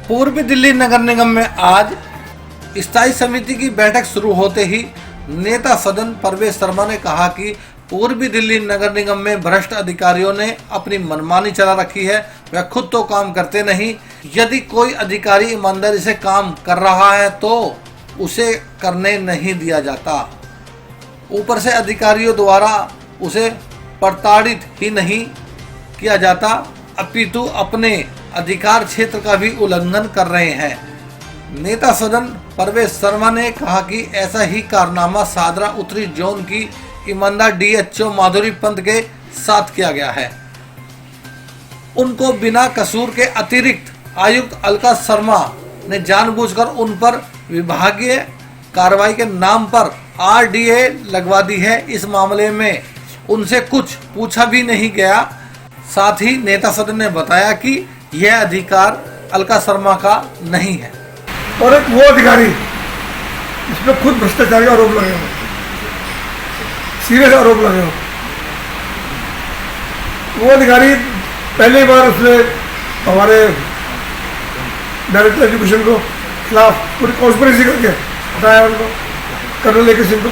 पूर्वी दिल्ली नगर निगम में आज स्थायी समिति की बैठक शुरू होते ही नेता सदन परवेश शर्मा ने कहा कि पूर्वी दिल्ली नगर निगम में भ्रष्ट अधिकारियों ने अपनी मनमानी चला रखी है। वह खुद तो काम करते नहीं, यदि कोई अधिकारी ईमानदारी से काम कर रहा है तो उसे करने नहीं दिया जाता। ऊपर से अधिकारियों द्वारा उसे प्रताड़ित ही नहीं किया जाता, अपितु अपने अधिकार क्षेत्र का भी उल्लंघन कर रहे हैं। नेता सदन परवेश शर्मा ने कहा कि ऐसा ही कारनामा सादरा उत्तरी जोन की ईमानदार डीएचओ माधुरी पंत के साथ किया गया है। उनको बिना कसूर के अतिरिक्त आयुक्त अलका शर्मा ने जानबूझकर उन पर विभागीय कार्रवाई के नाम पर आरडीए लगवा दी है। इस मामले में उनसे कुछ पूछा भी नहीं गया। साथ ही नेता सदन ने बताया कि यह अधिकार अलका शर्मा का नहीं है। और एक वो अधिकारी जिसमें खुद भ्रष्टाचार का आरोप लगे हो, सीरियस आरोप लगे हो, वो अधिकारी पहली बार उसने हमारे डायरेक्टर एजुकेशन को खिलाफ पूरी कॉन्स्पिरेसी करके बताया उनको, कर्नल लेके सिंह को,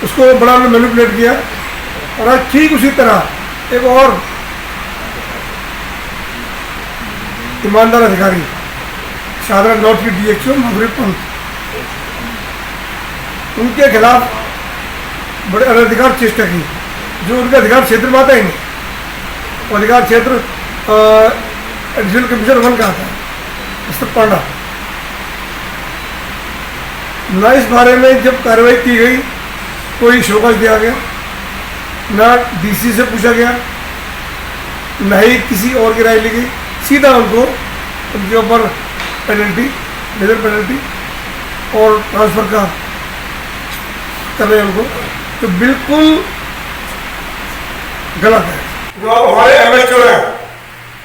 उसको बड़ा मैनिपुलेट किया। और आज ठीक उसी तरह एक और ईमानदार अधिकारी सादरा नॉर्थ की डीएचओ माधुरी पंत, उनके खिलाफ बड़े अनधिकार चेष्टा की जो उनके अधिकार क्षेत्र में आता ही नहीं। वो अधिकार क्षेत्र एडिशनल कमिश्नर 1 का आता है, मिस्टर पांडा। ना इस बारे में जब कार्रवाई की गई कोई शोकाज दिया गया, ना डीसी से पूछा गया, ना ही किसी और की राय ली गई। सीधा उनको उनके ऊपर पेनल्टी, मेजर पेनल्टी और ट्रांसफर का कर रहे हैं उनको, तो बिल्कुल गलत है। जो अब हमारे एमएचओ हैं,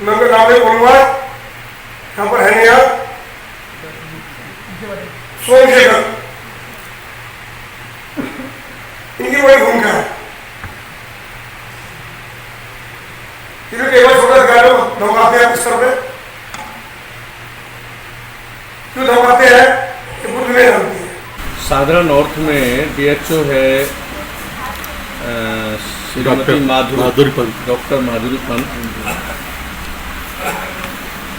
उनका नाम है बोलूँगा, यहाँ पर है नहीं आप, सोमशेखर, इनकी बड़ी भूमिका है। धमकाते हैं स्तर पे, क्यों धमकाते हैं कि बुद्ध नहीं जानती है। सादरा नॉर्थ में डीएचओ है श्रीमती माधुरी पंत, डॉक्टर माधुरी पंत।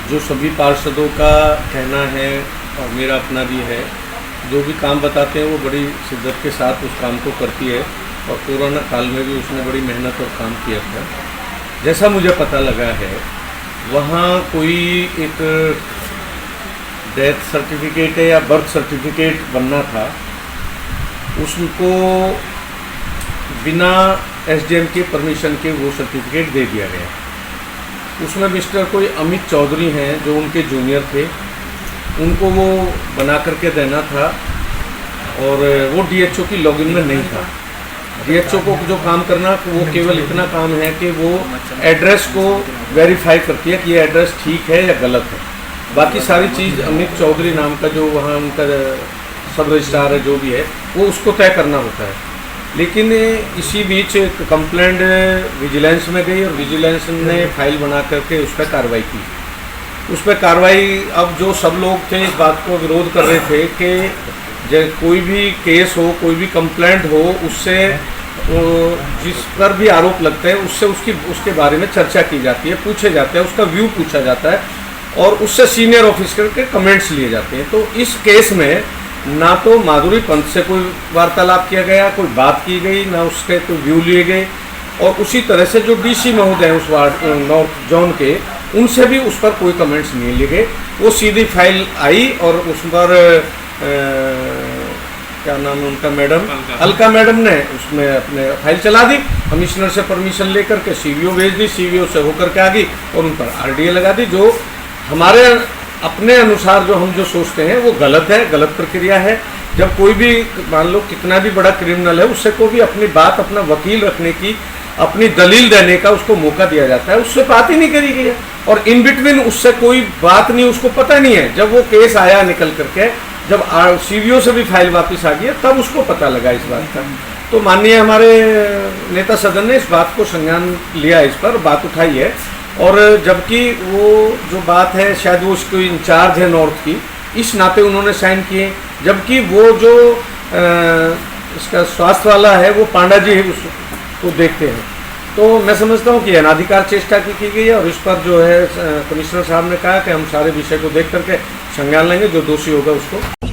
जो सभी पार्षदों का कहना है और मेरा अपना भी है, जो भी काम बताते हैं वो बड़ी शिद्दत के साथ उस काम को करती है। और कोरोना काल में भी उसने बड़ी मेहनत और काम किया था। जैसा मुझे पता लगा है, वहाँ कोई एक डेथ सर्टिफिकेट है या बर्थ सर्टिफिकेट बनना था, उसको बिना एसडीएम के परमिशन के वो सर्टिफिकेट दे दिया गया। उसमें मिस्टर कोई अमित चौधरी हैं जो उनके जूनियर थे, उनको वो बना करके देना था और वो डीएचओ की लॉगिन में नहीं था। डीएचओ को जो काम करना वो केवल इतना काम है कि वो एड्रेस को वेरीफाई करती है कि ये एड्रेस ठीक है या गलत है। बाकी सारी चीज़ अमित चौधरी नाम का जो वहाँ उनका सब रजिस्ट्रार है जो भी है, वो उसको तय करना होता है। लेकिन इसी बीच एक कंप्लेंट विजिलेंस में गई और विजिलेंस ने फाइल बना करके उस पर कार्रवाई की। उस पर कार्रवाई, अब जो सब लोग थे इस बात को विरोध कर रहे थे कि जब कोई भी केस हो, कोई भी कंप्लेंट हो, उससे जिस पर भी आरोप लगते हैं उससे उसके बारे में चर्चा की जाती है, पूछे जाते हैं, उसका व्यू पूछा जाता है और उससे सीनियर ऑफिसर के कमेंट्स लिए जाते हैं। तो इस केस में ना तो माधुरी पंत से कोई वार्तालाप किया गया, कोई बात की गई, ना उसके कोई व्यू लिए गए। और उसी तरह से जो डीसी महोदय हैं उस वार्ड नॉर्थ जोन के, उनसे भी उस पर कोई कमेंट्स नहीं लिए गए। वो सीधी फाइल आई और उस पर क्या नाम है उनका, मैडम अलका मैडम ने उसमें अपने फाइल चला दी। कमिश्नर से परमिशन लेकर के सीवीओ भेज दी, सीवीओ से होकर के आ गई और उन पर आरडीए लगा दी। जो हमारे अपने अनुसार जो हम जो सोचते हैं वो गलत है, गलत प्रक्रिया है। जब कोई भी मान लो कितना भी बड़ा क्रिमिनल है, उससे को भी अपनी बात, अपना वकील रखने की, अपनी दलील देने का उसको मौका दिया जाता है। उससे बात ही नहीं करी गई है और इन बिटवीन उससे कोई बात नहीं, उसको पता नहीं है। जब वो केस आया निकल करके, जब सीवीओ से भी फाइल वापस आ गई तब उसको पता लगा इस बात का। तो माननीय हमारे नेता सदन ने इस बात को संज्ञान लिया, इस पर बात उठाई है और जबकि वो जो बात है शायद वो उसको इंचार्ज है नॉर्थ की, इस नाते उन्होंने साइन किए, जबकि वो जो इसका स्वास्थ्य वाला है वो पांडा जी है, उसको देखते हैं। तो मैं समझता हूँ कि अनाधिकार चेष्टा की गई है और इस पर जो है कमिश्नर साहब ने कहा कि हम सारे विषय को देख करके संज्ञान लेंगे, जो दोषी होगा उसको